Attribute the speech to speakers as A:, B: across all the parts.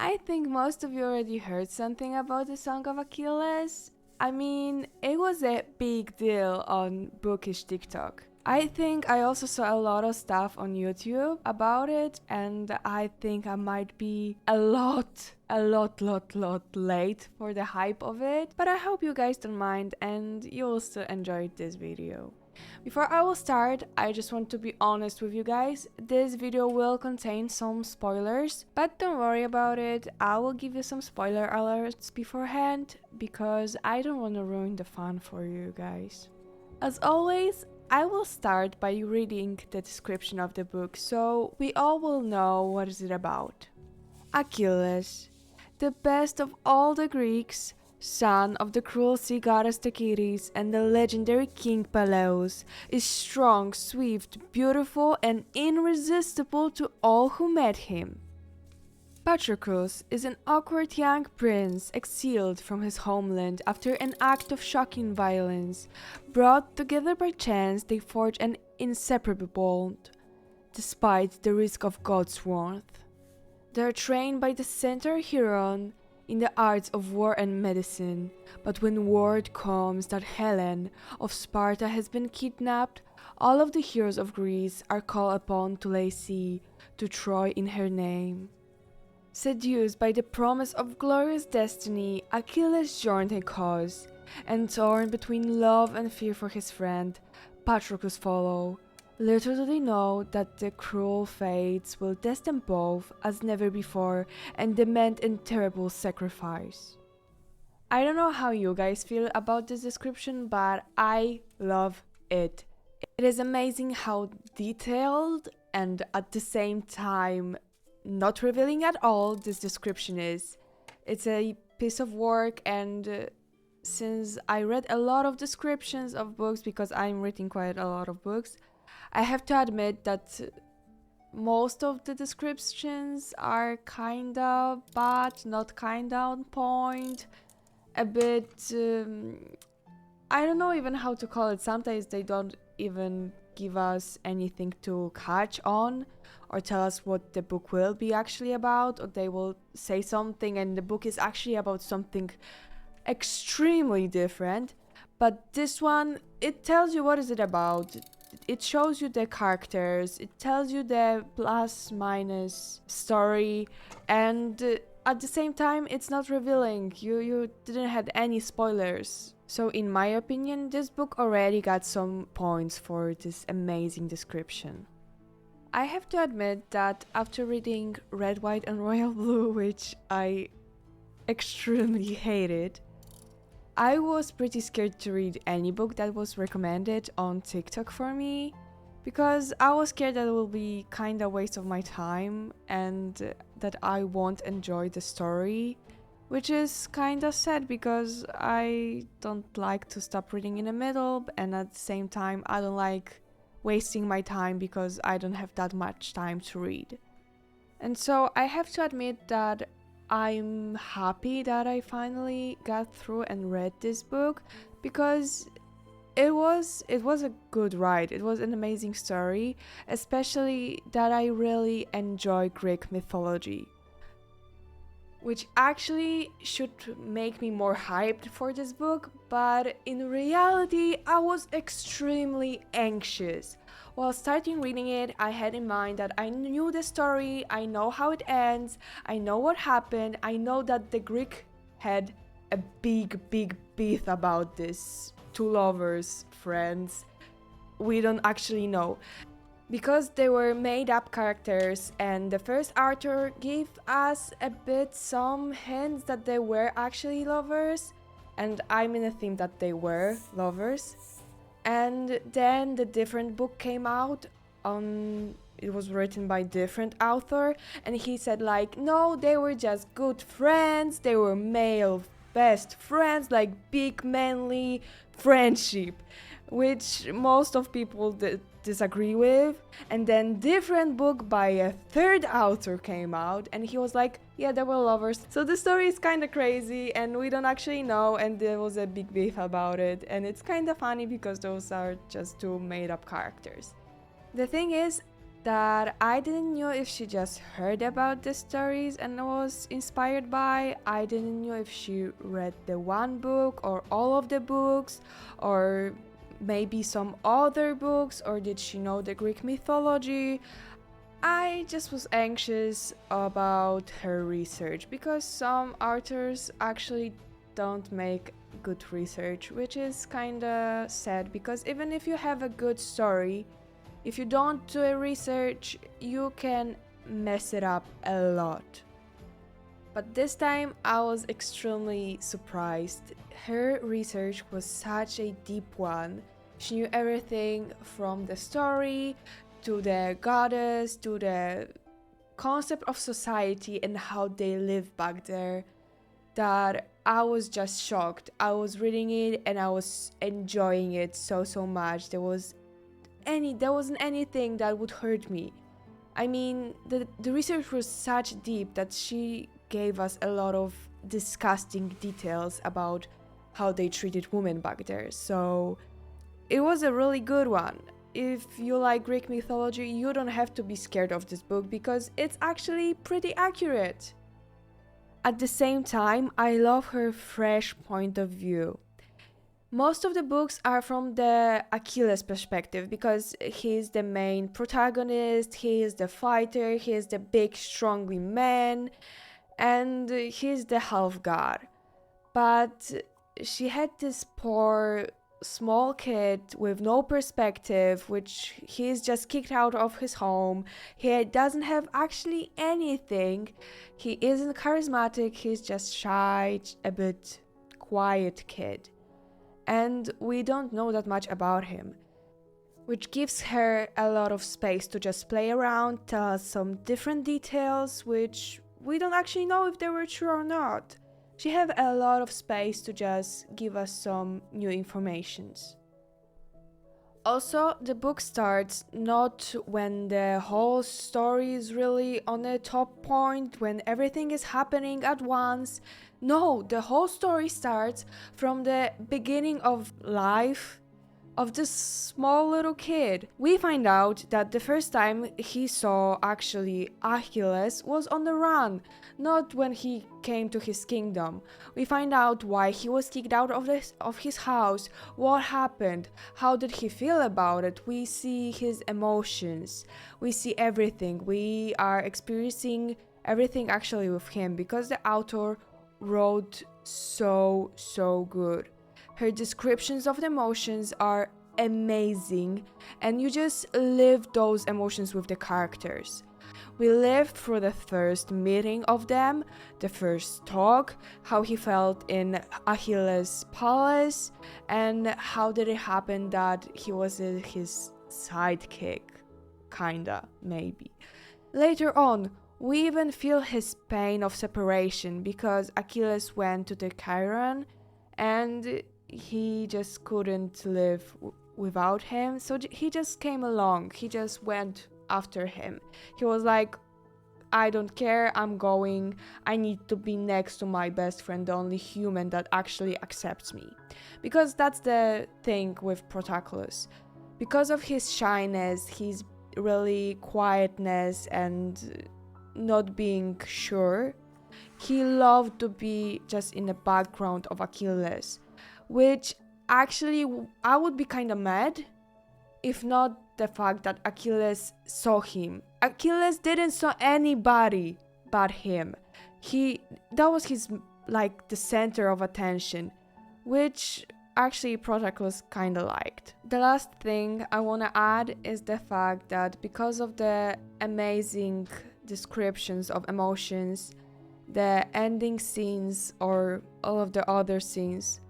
A: I think most of you already heard something about the Song of Achilles. I mean, it was a big deal on bookish TikTok. I think I also saw a lot of stuff on YouTube about it, and I think I might be a lot late for the hype of it, but I hope you guys don't mind and you will still enjoy this video. Before I will start, I just want to be honest with you guys. This video will contain some spoilers, but don't worry about it. I will give you some spoiler alerts beforehand because I don't want to ruin the fun for you guys. As always, I will start by reading the description of the book so we all will know what is it about. Achilles, the best of all the Greeks, son of the cruel sea goddess Achilles and the legendary king Peleus, is strong, swift, beautiful, and irresistible to all who met him. Patroclus is an awkward young prince exiled from his homeland after an act of shocking violence. Brought together by chance, they forge an inseparable bond, despite the risk of God's wrath. They are trained by the centaur Chiron in the arts of war and medicine, but when word comes that Helen of Sparta has been kidnapped, all of the heroes of Greece are called upon to lay siege to Troy in her name. Seduced by the promise of glorious destiny, Achilles joined her cause, and torn between love and fear for his friend, Patroclus follow. Little do they know that the cruel fates will test them both as never before and demand a terrible sacrifice. I don't know how you guys feel about this description, but I love it. It is amazing how detailed and at the same time not revealing at all this description is. It's a piece of work, and since I read a lot of descriptions of books because I'm reading quite a lot of books, I have to admit that most of the descriptions are kinda bad, not kinda on point, a bit, I don't know even how to call it. Sometimes they don't even give us anything to catch on or tell us what the book will be actually about, or they will say something and the book is actually about something extremely different. But this one, it tells you what is it about. It shows you the characters, it tells you the plus minus story, and at the same time it's not revealing. You didn't have any spoilers. So in my opinion, this book already got some points for this amazing description. I have to admit that after reading Red, White and Royal Blue, which I extremely hated, I was pretty scared to read any book that was recommended on TikTok for me, because I was scared that it will be kinda a waste of my time and that I won't enjoy the story, which is kinda sad because I don't like to stop reading in the middle, and at the same time I don't like wasting my time because I don't have that much time to read. And so I have to admit that I'm happy that I finally got through and read this book, because it was a good ride. It was an amazing story, especially that I really enjoy Greek mythology, which actually should make me more hyped for this book, but in reality I was extremely anxious. While starting reading it, I had in mind that I knew the story, I know how it ends, I know what happened, I know that the Greek had a big beef about this two lovers, friends. We don't actually know, because they were made up characters, and the first author gave us a bit some hints that they were actually lovers, and I'm in a theme that they were lovers. And then the different book came out it was written by different author, and he said like, no, they were just good friends, they were male best friends, like big manly friendship, which most of people disagree with. And then different book by a third author came out, and he was like, yeah, they were lovers. So the story is kind of crazy and we don't actually know, and there was a big beef about it, and it's kind of funny because those are just two made up characters. The thing is, that I didn't know if she just heard about the stories and was inspired by. I didn't know if she read the one book or all of the books or maybe some other books, or did she know the Greek mythology. I just was anxious about her research because some authors actually don't make good research, which is kinda sad because even if you have a good story, if you don't do a research, you can mess it up a lot. But this time I was extremely surprised. Her research was such a deep one. She knew everything from the story to the goddess to the concept of society and how they live back there, that I was just shocked. I was reading it and I was enjoying it so much. There wasn't anything that would hurt me. I mean, the research was such deep that she gave us a lot of disgusting details about how they treated women back there. So it was a really good one. If you like Greek mythology, you don't have to be scared of this book because it's actually pretty accurate. At the same time, I love her fresh point of view. Most of the books are from the Achilles perspective because he's the main protagonist, he is the fighter, he is the big, strongly man, and he's the half god. But she had this poor small kid with no perspective, which he's just kicked out of his home. He doesn't have actually anything. He isn't charismatic, he's just shy, a bit quiet kid. And we don't know that much about him, which gives her a lot of space to just play around, tell us some different details, which we don't actually know if they were true or not. She have a lot of space to just give us some new informations. Also, the book starts not when the whole story is really on a top point, when everything is happening at once. No, the whole story starts from the beginning of life of this small little kid. We find out that the first time he saw actually Achilles was on the run, not when he came to his kingdom. We find out why he was kicked out of his house, what happened, how did he feel about it. We see his emotions, we see everything. We are experiencing everything actually with him because the author wrote so good. Her descriptions of the emotions are amazing, and you just live those emotions with the characters. We lived through the first meeting of them, the first talk, how he felt in Achilles' palace, and how did it happen that he was his sidekick, kinda, maybe. Later on, we even feel his pain of separation because Achilles went to the Chiron and he just couldn't live without him, so he just came along. He just went after him. He was like, I don't care, I'm going. I need to be next to my best friend, the only human that actually accepts me. Because that's the thing with Protagoras. Because of his shyness, his really quietness and not being sure, he loved to be just in the background of Achilles, which actually I would be kind of mad if not the fact that Achilles saw him. Achilles didn't saw anybody but him. That was his like the center of attention, which actually Protagoras kind of liked. The last thing I want to add is the fact that because of the amazing descriptions of emotions, the ending scenes or all of the other scenes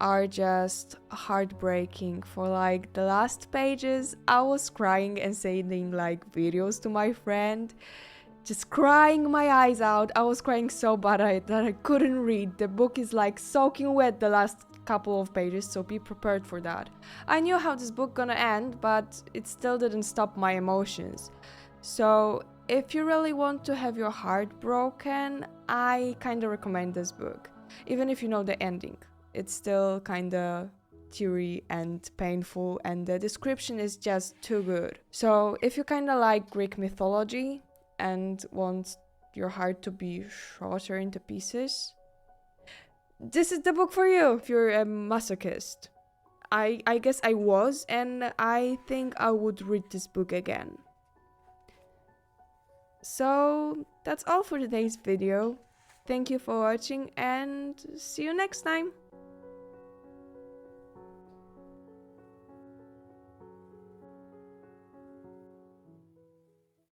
A: are just heartbreaking. For like the last pages, I was crying and sending like videos to my friend, just crying my eyes out. I was crying so bad that I couldn't read. The book is like soaking wet the last couple of pages, so be prepared for that. I knew how this book gonna end, but it still didn't stop my emotions. So if you really want to have your heart broken, I kinda recommend this book. Even if you know the ending, it's still kinda teary and painful, and the description is just too good. So if you kind of like Greek mythology and want your heart to be shattered into pieces, this is the book for you if you're a masochist. I guess I was, and I think I would read this book again. So that's all for today's video. Thank you for watching and see you next time.